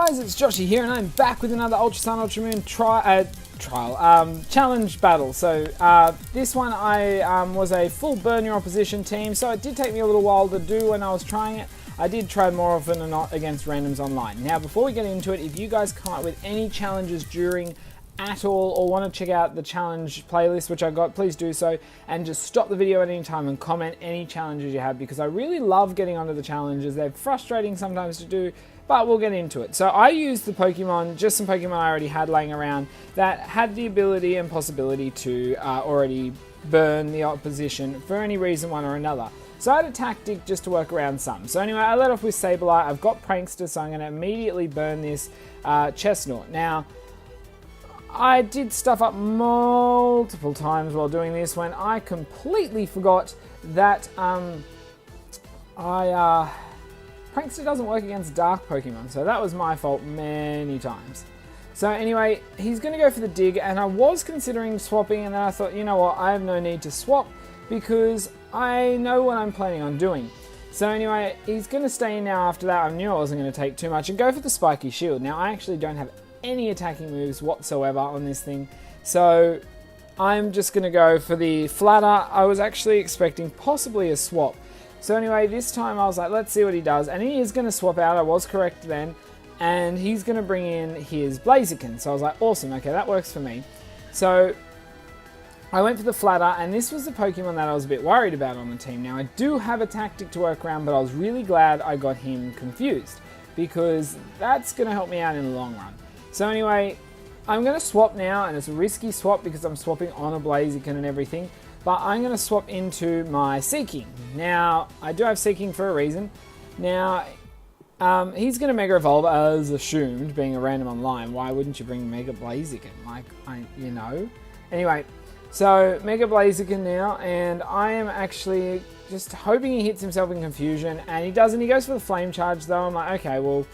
guys, it's Joshy here, and I'm back with another Ultra Sun Ultra Moon challenge battle. So this one I was a full burn your opposition team, so it did take me a little while to do when I was trying it. I did try more often than not against randoms online. Now before we get into it, if you guys come up with any challenges during at all or want to check out the challenge playlist which I got, please do so, and just stop the video at any time and comment any challenges you have, because I really love getting onto the challenges. They're frustrating sometimes to do, but we'll get into it. So I used the Pokemon, just some Pokemon I already had laying around that had the ability and possibility to already burn the opposition for any reason one or another. So I had a tactic just to work around some. So anyway, I let off with Sableye. I've got Prankster, so I'm going to immediately burn this Chestnut. Now, I did stuff up multiple times while doing this when I completely forgot that Prankster doesn't work against dark Pokemon, so that was my fault many times. So anyway, he's going to go for the dig, and I was considering swapping, and then I thought, you know what, I have no need to swap because I know what I'm planning on doing. So anyway, he's going to stay in now after that. I knew I wasn't going to take too much and go for the Spiky Shield. Now, I actually don't have any attacking moves whatsoever on this thing, so I'm just going to go for the Flatter. I was actually expecting possibly a swap. So anyway, this time I was like, let's see what he does, and he is going to swap out. I was correct then, and he's going to bring in his Blaziken. So I was like, awesome, okay, that works for me. So I went for the Flatter, and this was the Pokemon that I was a bit worried about on the team. Now, I do have a tactic to work around, but I was really glad I got him confused, because that's going to help me out in the long run. So anyway, I'm going to swap now, and it's a risky swap because I'm swapping on a Blaziken and everything, but I'm going to swap into my Seeking. Now, I do have Seeking for a reason. Now, he's going to Mega Evolve as assumed, being a random online. Why wouldn't you bring Mega Blaziken? Like, you know. Anyway, so Mega Blaziken now, and I am actually just hoping he hits himself in confusion, and he doesn't. He goes for the Flame Charge though. I'm like, okay, well,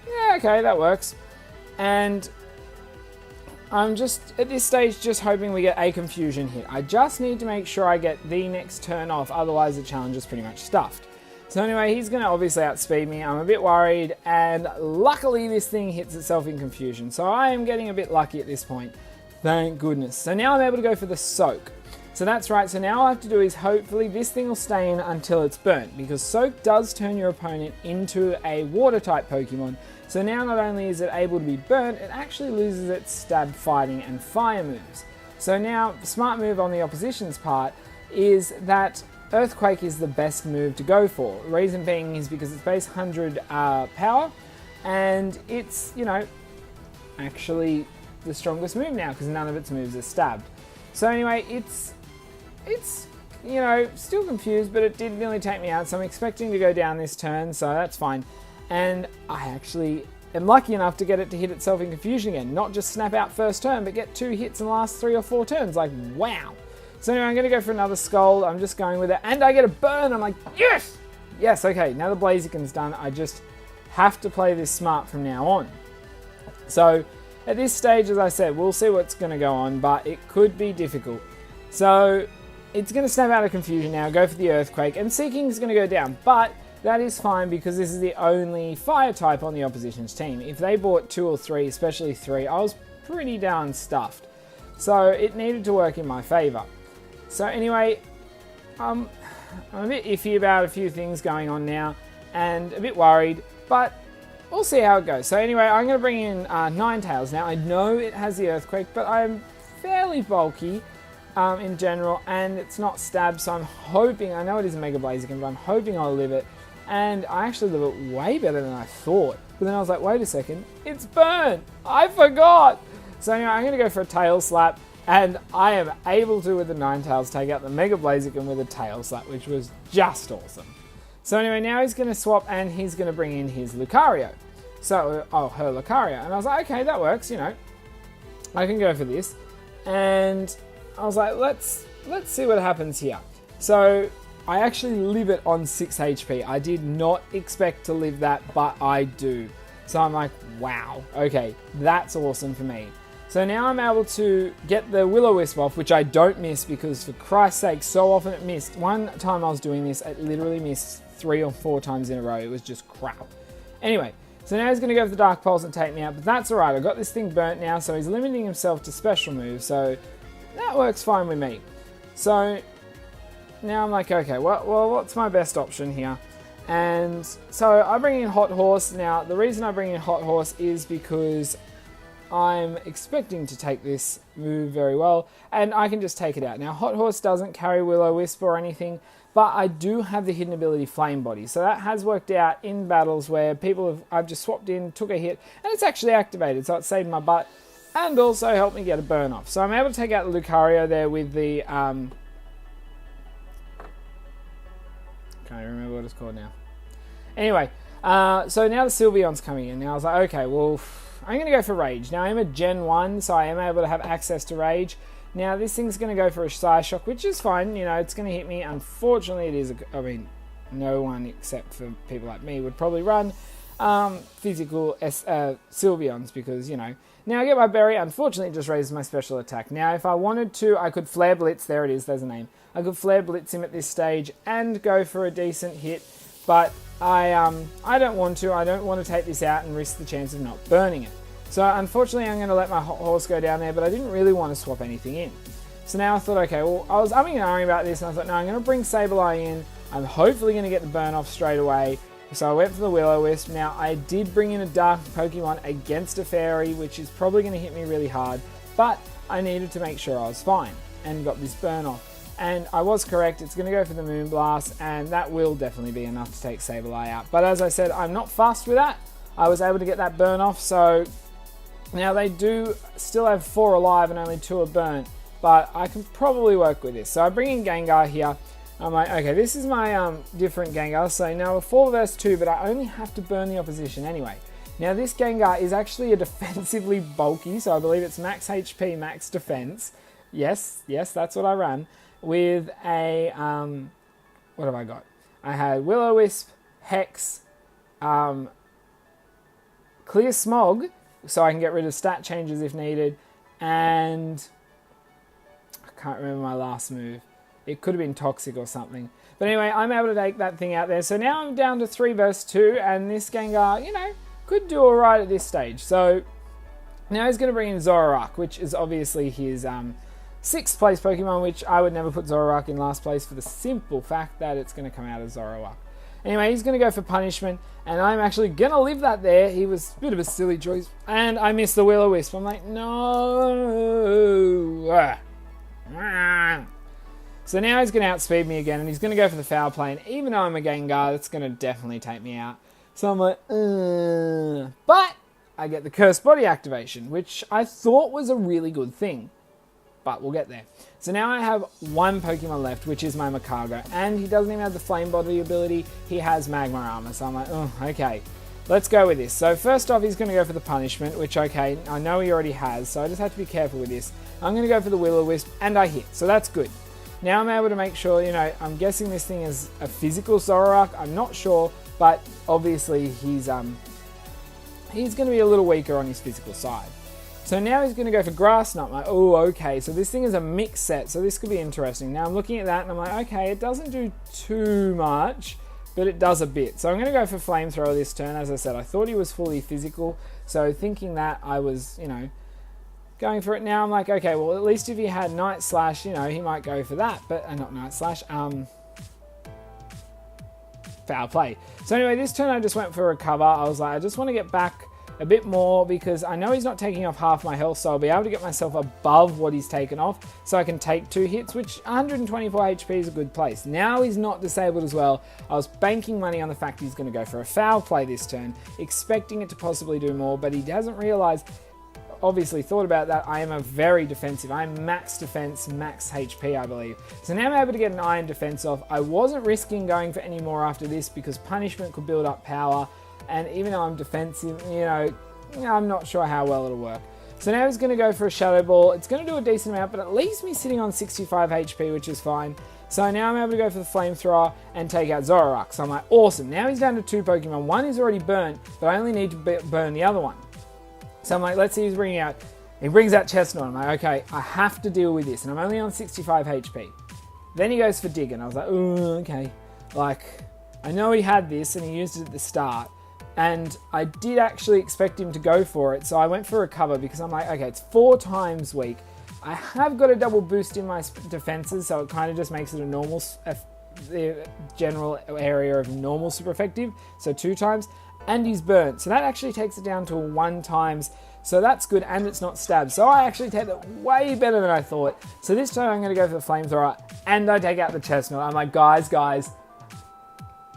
yeah, okay, that works. And I'm just, at this stage, just hoping we get a confusion hit. I just need to make sure I get the next turn off, otherwise the challenge is pretty much stuffed. So anyway, he's going to obviously outspeed me. I'm a bit worried, and luckily this thing hits itself in confusion. So I am getting a bit lucky at this point. Thank goodness. So now I'm able to go for the Soak. So that's right, so now all I have to do is hopefully this thing will stay in until it's burnt, because Soak does turn your opponent into a Water-type Pokemon. So now not only is it able to be burnt, it actually loses its stab, fighting, and fire moves. So now, the smart move on the opposition's part is that Earthquake is the best move to go for. The reason being is because it's base 100 power, and it's, you know, actually the strongest move now because none of its moves are stabbed. So anyway, it's you know, still confused, but it did nearly take me out, so I'm expecting to go down this turn, so that's fine. And I actually am lucky enough to get it to hit itself in confusion again, not just snap out first turn, but get 2 hits in the last 3 or 4 turns, like wow. So anyway, I'm going to go for another Scold. I'm just going with it, and I get a burn. I'm like, yes! Yes, okay, now the Blaziken's done. I just have to play this smart from now on. So at this stage, as I said, we'll see what's going to go on, but it could be difficult. So it's going to snap out of confusion now, go for the Earthquake, and Seeking's going to go down, but that is fine because this is the only Fire type on the opposition's team. If they bought 2 or 3, especially 3, I was pretty darn stuffed. So it needed to work in my favour. So anyway, I'm a bit iffy about a few things going on now, and a bit worried, but we'll see how it goes. So anyway, I'm going to bring in Ninetales. Now, I know it has the Earthquake, but I'm fairly bulky in general, and it's not stabbed, so I'm hoping, I know it is a Mega Blaziken, but I'm hoping I'll live it. And I actually live it way better than I thought. But then I was like, wait a second, it's burnt! I forgot! So anyway, I'm going to go for a Tail Slap, and I am able to, with the Ninetales, take out the Mega Blaziken with a Tail Slap, which was just awesome. So anyway, now he's going to swap, and he's going to bring in his Lucario. So, her Lucario. And I was like, okay, that works, you know. I can go for this. And I was like, let's see what happens here. So I actually live it on 6 HP. I did not expect to live that, but I do. So I'm like, wow, okay, that's awesome for me. So now I'm able to get the Will-O-Wisp off, which I don't miss because for Christ's sake, so often it missed. One time I was doing this, it literally missed 3 or 4 times in a row. It was just crap. Anyway, So now he's going to go for the Dark Pulse and take me out, but that's alright. I've got this thing burnt now, so he's limiting himself to special moves, so that works fine with me. So now I'm like, okay, well, what's my best option here? And so I bring in Hot Horse. Now, the reason I bring in Hot Horse is because I'm expecting to take this move very well, and I can just take it out. Now, Hot Horse doesn't carry Will-O-Wisp or anything, but I do have the hidden ability Flame Body. So that has worked out in battles where I've just swapped in, took a hit, and it's actually activated, so it saved my butt, and also helped me get a burn off. So I'm able to take out the Lucario there with the, can't remember what it's called now. Anyway, so now the Sylveon's coming in. Now I was like, okay, well, I'm going to go for Rage. Now I'm a Gen 1, so I am able to have access to Rage. Now this thing's going to go for a Psyshock, which is fine. You know, it's going to hit me. Unfortunately, it is, no one except for people like me would probably run physical Sylveons because, you know. Now I get my Berry. Unfortunately, it just raises my special attack. Now if I wanted to, I could Flare Blitz. There it is. There's a name. I could Flare Blitz him at this stage and go for a decent hit. But I don't want to. I don't want to take this out and risk the chance of not burning it. So unfortunately, I'm going to let my Hot Horse go down there, but I didn't really want to swap anything in. So now I thought, okay, well, I was umming and ahhing about this, and I thought, no, I'm going to bring Sableye in. I'm hopefully going to get the burn off straight away. So I went for the Will-O-Wisp. Now, I did bring in a Dark Pokemon against a Fairy, which is probably going to hit me really hard, but I needed to make sure I was fine and got this burn off. And I was correct, it's going to go for the Moonblast, and that will definitely be enough to take Sableye out. But as I said, I'm not fussed with that. I was able to get that burn off, so now they do still have 4 alive and only 2 are burnt, but I can probably work with this. So I bring in Gengar here. I'm like, okay, this is my different Gengar. So now a 4 versus 2, but I only have to burn the opposition anyway. Now this Gengar is actually a defensively bulky, so I believe it's max HP, max defense. Yes, that's what I ran. With a, what have I got? I had Will-O-Wisp, Hex, Clear Smog, so I can get rid of stat changes if needed, and I can't remember my last move. It could have been Toxic or something. But anyway, I'm able to take that thing out there. So now I'm down to 3 versus 2, and this Gengar, you know, could do alright at this stage. So now he's going to bring in Zoroark, which is obviously his 6th place Pokemon, which I would never put Zoroark in last place for the simple fact that it's going to come out as Zoroark. Anyway, he's going to go for Punishment, and I'm actually going to leave that there. He was a bit of a silly choice, and I missed the Will-O-Wisp. I'm like, no. So now he's going to outspeed me again, and he's going to go for the Foul Play, and even though I'm a Gengar, that's going to definitely take me out. So I'm like, But I get the Cursed Body activation, which I thought was a really good thing. But we'll get there. So now I have 1 Pokemon left, which is my Magcargo, and he doesn't even have the Flame Body ability, he has Magma Armor, so I'm like, oh, okay, let's go with this. So first off, he's going to go for the Punishment, which, okay, I know he already has, so I just have to be careful with this. I'm going to go for the Will-O-Wisp, and I hit, so that's good. Now I'm able to make sure, you know, I'm guessing this thing is a physical Zoroark, I'm not sure, but obviously he's going to be a little weaker on his physical side. So now he's going to go for Grass Knot. I'm like, oh, okay, so this thing is a mixed set, so this could be interesting. Now I'm looking at that and I'm like, okay, it doesn't do too much, but it does a bit. So I'm going to go for Flamethrower this turn. As I said, I thought he was fully physical, so thinking that I was, you know, going for it. Now I'm like, okay, well, at least if he had Night Slash, you know, he might go for that, but not Night Slash, Foul Play. So anyway, this turn I just went for Recover. I was like, I just want to get back a bit more because I know he's not taking off half my health, so I'll be able to get myself above what he's taken off so I can take 2 hits, which 124 HP is a good place. Now he's not disabled as well. I was banking money on the fact he's going to go for a Foul Play this turn, expecting it to possibly do more, but he hasn't realized, obviously thought about that. I am a very defensive. I'm max defense, max HP, I believe. So now I'm able to get an Iron Defense off. I wasn't risking going for any more after this because Punishment could build up power. And even though I'm defensive, you know, I'm not sure how well it'll work. So now he's going to go for a Shadow Ball. It's going to do a decent amount, but it leaves me sitting on 65 HP, which is fine. So now I'm able to go for the Flamethrower and take out Zoroark. So I'm like, awesome. Now he's down to 2 Pokemon. One is already burnt, but I only need to burn the other one. So I'm like, let's see who's bringing out. He brings out Chestnut. I'm like, okay, I have to deal with this. And I'm only on 65 HP. Then he goes for Dig, and I was like, ooh, okay. Like, I know he had this, and he used it at the start. and I did actually expect him to go for it, so I went for recover because I'm like, okay, it's 4 times weak. I have got a double boost in my defenses, so it kind of just makes it a normal, the general area of normal super effective, so 2 times, and he's burnt, so that actually takes it down to 1 times, so that's good, and it's not stabbed, so I actually take it way better than I thought. So this time I'm going to go for the flamethrower, and I take out the chestnut. I'm like, guys,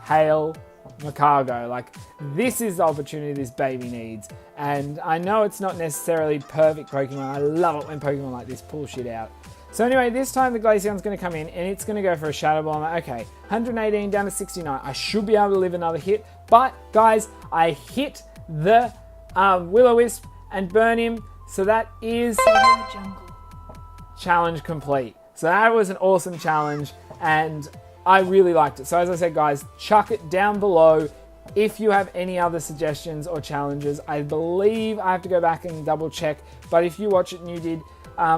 hail Magcargo. Like, this is the opportunity this baby needs, and I know it's not necessarily perfect Pokemon. I love it when Pokemon like this pull shit out. So anyway, this time the Glaceon's going to come in, and it's going to go for a Shadow Ball. I'm like, okay, 118 down to 69. I should be able to live another hit, but guys, I hit the Will-O-Wisp and burn him, so that is challenge complete. So that was an awesome challenge, and I really liked it. So as I said, guys, chuck it down below if you have any other suggestions or challenges. I believe I have to go back and double check, but if you watch it and you did,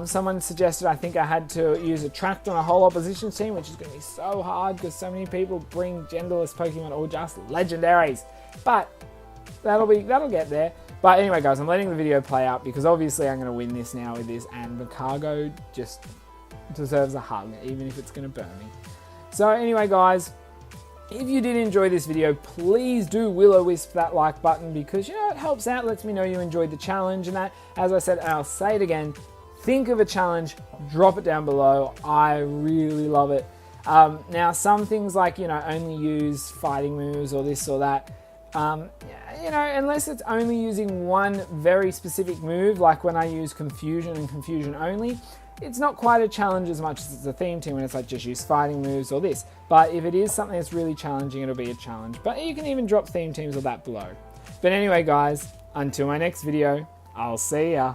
someone suggested I think I had to use a tract on a whole opposition team, which is going to be so hard because so many people bring genderless Pokemon or just legendaries. But that'll get there. But anyway, guys, I'm letting the video play out because obviously I'm going to win this now with this, and Magcargo just deserves a hug, even if it's going to burn me. So anyway, guys, if you did enjoy this video, please do Will-O-Wisp that like button because, you know, it helps out, lets me know you enjoyed the challenge, and that, as I said, and I'll say it again, think of a challenge, drop it down below. I really love it. Now, some things like, you know, only use fighting moves or this or that, you know, unless it's only using one very specific move, like when I use Confusion and Confusion only, it's not quite a challenge as much as it's a theme team when it's like just use fighting moves or this. But if it is something that's really challenging, it'll be a challenge. But you can even drop theme teams or that below. But anyway, guys, until my next video, I'll see ya.